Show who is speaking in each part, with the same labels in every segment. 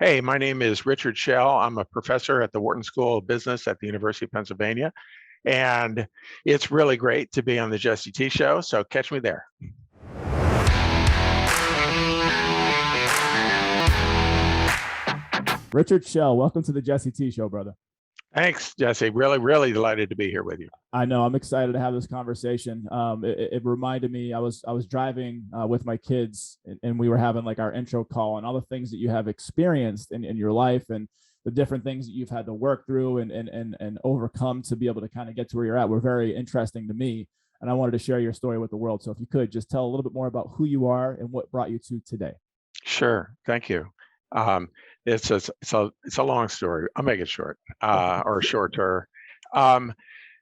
Speaker 1: Hey, my name is Richard Shell. I'm a professor at the Wharton School of Business at the University of Pennsylvania. And it's really great to be on the Jesse T Show. So catch me there.
Speaker 2: Richard Shell, welcome to the Jesse T Show, brother.
Speaker 1: Thanks, Jesse. Really delighted to be here with you.
Speaker 2: I know I'm excited to have this conversation. It reminded me I was driving with my kids, and we were having like our intro call and all the things that you have experienced in your life and the different things that you've had to work through and overcome to be able to kind of get to where you're at were very interesting to me. And I wanted to share your story with the world. So if you could just tell a little bit more about who you are and what brought you to today.
Speaker 1: Sure. Thank you. Um, it's a long story. I'll make it short or shorter. Um,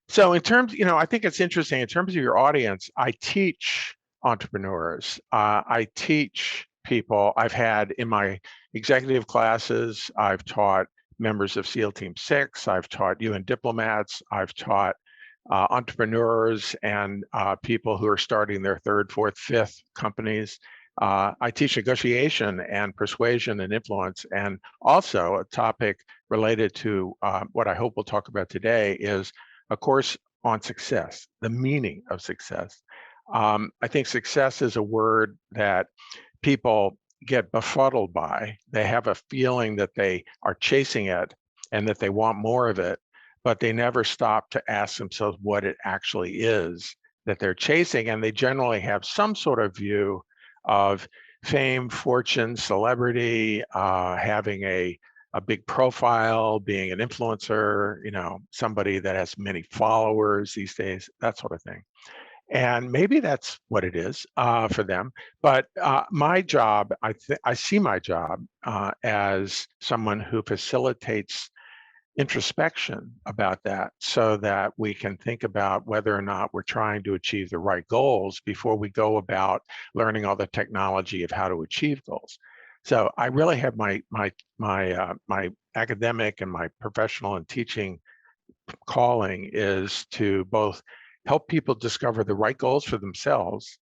Speaker 1: so in terms, I think it's interesting in terms of your audience. I teach entrepreneurs. I teach people. I've had in my executive classes. I've taught members of SEAL Team 6. I've taught UN diplomats. I've taught entrepreneurs and people who are starting their third, fourth, fifth companies. I teach negotiation and persuasion and influence, and also a topic related to what I hope we'll talk about today is a course on success, the meaning of success. I think success is a word that people get befuddled by. They have a feeling that they are chasing it and that they want more of it, but they never stop to ask themselves what it actually is that they're chasing. And they generally have some sort of view of fame, fortune, celebrity, having a big profile, being an influencer, somebody that has many followers these days, that sort of thing. And maybe that's what it is for them. But my job, I see my job as someone who facilitates introspection about that so that we can think about whether or not we're trying to achieve the right goals before we go about learning all the technology of how to achieve goals. So I really have my academic and my professional and teaching calling is to both help people discover the right goals for themselves,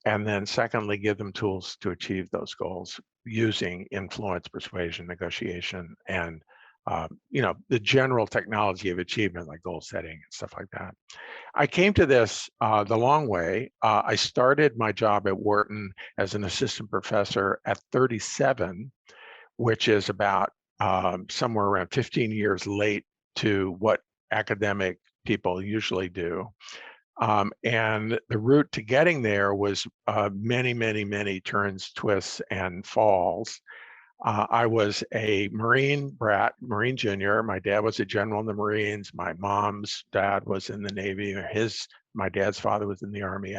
Speaker 1: and then secondly, give them tools to achieve those goals using influence, persuasion, negotiation, and the general technology of achievement like goal setting and stuff like that. I came to this the long way. I started my job at Wharton as an assistant professor at 37, which is about somewhere around 15 years late to what academic people usually do. And the route to getting there was many turns, twists, and falls. I was a Marine brat, Marine junior. My dad was a general in the Marines. My mom's dad was in the Navy. My dad's father was in the Army.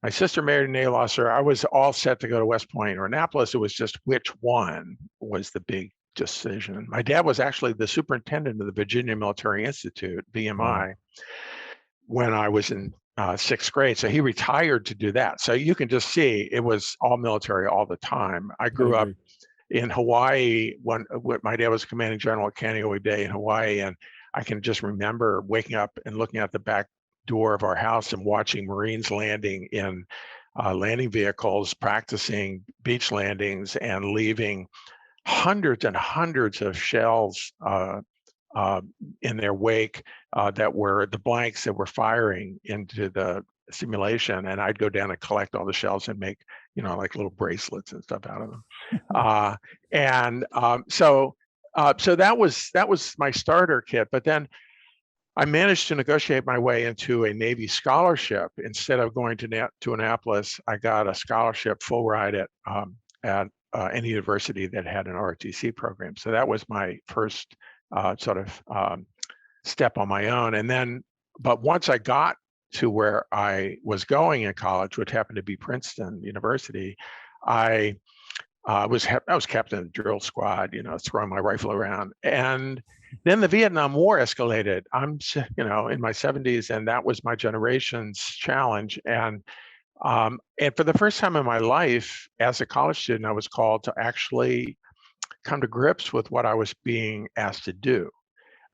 Speaker 1: My sister married a naval officer. I was all set to go to West Point or Annapolis. It was just which one was the big decision. My dad was actually the superintendent of the Virginia Military Institute,
Speaker 2: Wow.
Speaker 1: VMI, when I was in sixth grade. So he retired to do that. So you can just see it was all military all the time. I grew up
Speaker 2: Pedigree.
Speaker 1: in Hawaii when my dad was commanding general at Kaneohe Bay in Hawaii. And I can just remember waking up and looking at the back door of our house and watching Marines landing in landing vehicles, practicing beach landings and leaving hundreds and hundreds of shells in their wake that were the blanks that were firing into the simulation. And I'd go down and collect all the shells and make, like little bracelets and stuff out of them. So that was my starter kit. But then I managed to negotiate my way into a Navy scholarship. Instead of going to Annapolis, I got a scholarship full ride at any university that had an ROTC program. So that was my first sort of step on my own. And then, but once I got to where I was going in college, which happened to be Princeton University, I was captain of the drill squad, throwing my rifle around. And then the Vietnam War escalated. I'm, in my 70s, and that was my generation's challenge. And for the first time in my life, as a college student, I was called to actually come to grips with what I was being asked to do,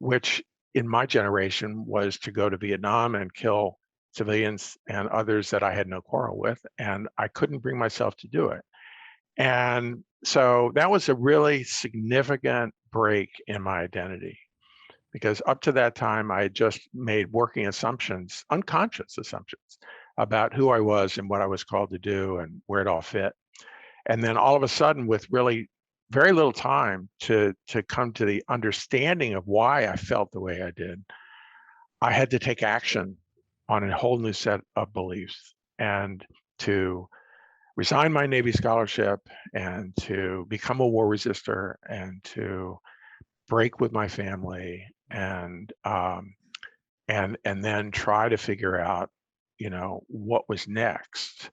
Speaker 1: which in my generation was to go to Vietnam and kill civilians and others that I had no quarrel with. And I couldn't bring myself to do it. And so that was a really significant break in my identity, because up to that time I had just made working assumptions, unconscious assumptions, about who I was and what I was called to do and where it all fit. And then all of a sudden, with really very little time to come to the understanding of why I felt the way I did, I had to take action on a whole new set of beliefs, and to resign my Navy scholarship, and to become a war resister, and to break with my family, and then try to figure out, what was next.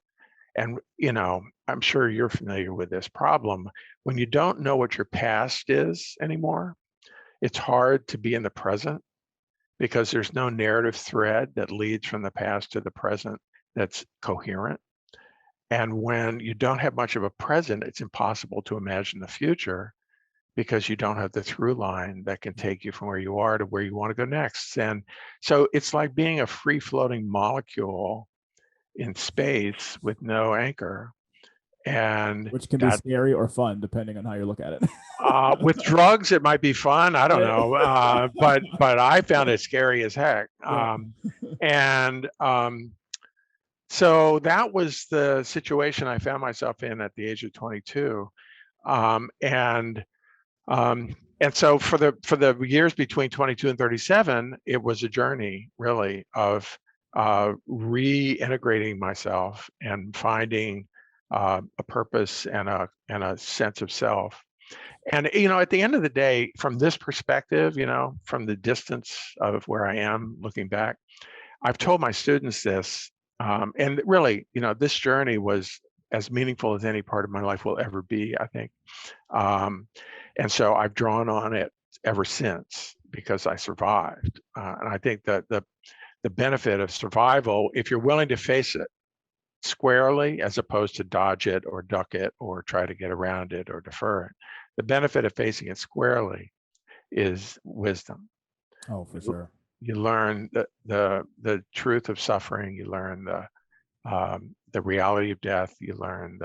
Speaker 1: And I'm sure you're familiar with this problem. When you don't know what your past is anymore, it's hard to be in the present, because there's no narrative thread that leads from the past to the present that's coherent. And when you don't have much of a present, it's impossible to imagine the future, because you don't have the through line that can take you from where you are to where you want to go next. And so it's like being a free floating molecule in space with no anchor. And
Speaker 2: Which can be
Speaker 1: that,
Speaker 2: scary or fun, depending on how you look at it.
Speaker 1: with drugs, it might be fun. I don't
Speaker 2: Yeah.
Speaker 1: know. But I found it scary as heck.
Speaker 2: Yeah.
Speaker 1: And so that was the situation I found myself in at the age of 22. And so for the years between 22 and 37, it was a journey, really, of reintegrating myself and finding a purpose and a sense of self. And at the end of the day, from this perspective, from the distance of where I am looking back, I've told my students this, and really, this journey was as meaningful as any part of my life will ever be, I think. And so I've drawn on it ever since, because I survived. And I think that the benefit of survival, if you're willing to face it squarely, as opposed to dodge it or duck it or try to get around it or defer it, the benefit of facing it squarely is wisdom.
Speaker 2: Oh, for sure.
Speaker 1: You learn the truth of suffering. You learn the reality of death. You learn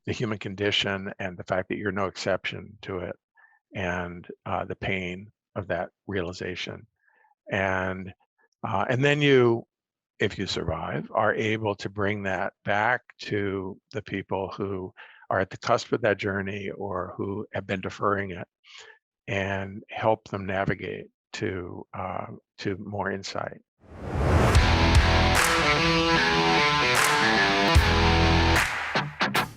Speaker 1: the human condition, and the fact that you're no exception to it, and the pain of that realization. And then you, if you survive, are able to bring that back to the people who are at the cusp of that journey, or who have been deferring it, and help them navigate to more insight.